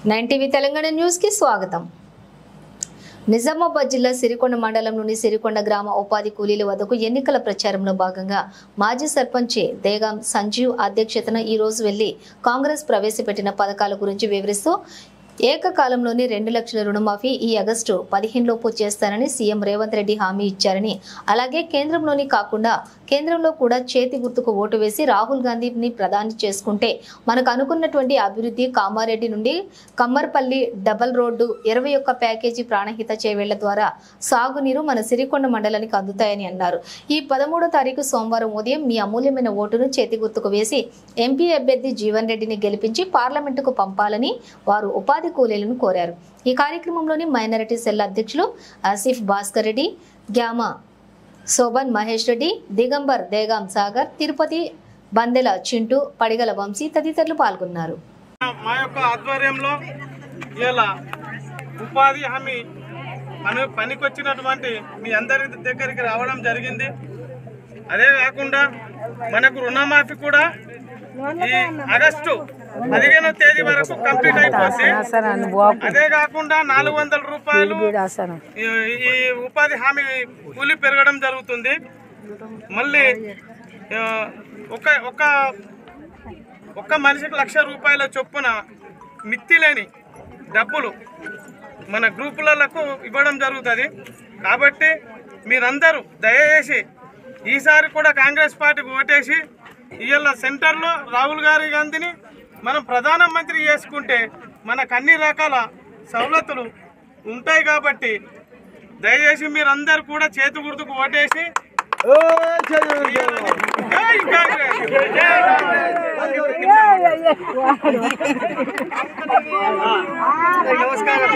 9 TV Telangana news కి స్వాగతం। నిజామాబాద్ జిల్లా సిరికొండ మండలంలోని సిరికొండ గ్రామ ఉపాధి కూలీల వద్దకు ఎన్నికల ప్రచారంలో భాగంగా మాజీ సర్పంచ్ దేగాం సంజీవ్ అధ్యక్షతన ఈ రోజు వెళ్లి కాంగ్రెస్ ప్రవేశపెట్టిన పథకాల గురించి వివరిస్తూ ఏకకాలంలోనే 2 లక్షల రుణమాఫీ ఈ ఆగస్టు 15 లోపు చేస్తానని సీఎం రేవంత్ రెడ్డి హామీ ఇచ్చారని, అలాగే కేంద్రంలోని కాకుండా కేంద్రంలో కూడా చేతి గుర్తుకు ఓటు వేసి రాహుల్ గాంధీని ప్రధాని చేసుకుంటే మనకు అనుకున్నటువంటి అభివృద్ధి కామారెడ్డి నుండి Kammarpally double road 21 package Pranahita Chevella ద్వారా సాగునీరు మన సిరికొండ మండలానికి అందుతాయని అన్నారు। ఈ 13వ తారీఖు సోమవారం ఉదయం మీ అమూల్యమైన ఓటును చేతి గుర్తుకు వేసి ఎంపీ అభ్యర్థి జీవన్ రెడ్డిని గెలిపించి పార్లమెంటుకు పంపాలని వారు ఉపాధి కూలీలను కోరారు। ఈ కార్యక్రమంలోని మైనారిటీ సెల్ అధ్యక్షులు ఆసిఫ్ భాస్కర్ రెడ్డి, గ్యామా శోభన్ మహేష్ రెడ్డి, దిగంబర్ దేగాం సాగర్, తిరుపతి బందెల చింటూ, పడిగల వంశీ తదితరులు పాల్గొన్నారు। మా యొక్క ఆధ్వర్యంలో ఇలా ఉపాధి హామీ పనికొచ్చినటువంటి మీ అందరి దగ్గరికి రావడం జరిగింది। అదే కాకుండా మనకు రుణమాఫీ కూడా ఈ ఆగస్టు 15వ తేదీ వరకు కంప్లీట్ అయిపోతుంది। అదే కాకుండా 400 రూపాయలు ఈ ఉపాధి హామీ కూలి పెరగడం జరుగుతుంది। మళ్ళీ ఒక మనిషికి 1,00,000 రూపాయల చొప్పున మిత్తిలేని డబ్బులు మన గ్రూపులకు ఇవ్వడం జరుగుతుంది। కాబట్టి మీరందరూ దయచేసి ఈసారి కూడా కాంగ్రెస్ పార్టీకి ఓటేసి ఇవాళ సెంటర్లో రాహుల్ గాంధీని మనం ప్రధానమంత్రి చేసుకుంటే మనకు అన్ని రకాల సవలతులు ఉంటాయి। కాబట్టి దయచేసి మీరందరూ కూడా చేతి గుర్తుకు ఓటేసి నమస్కారం।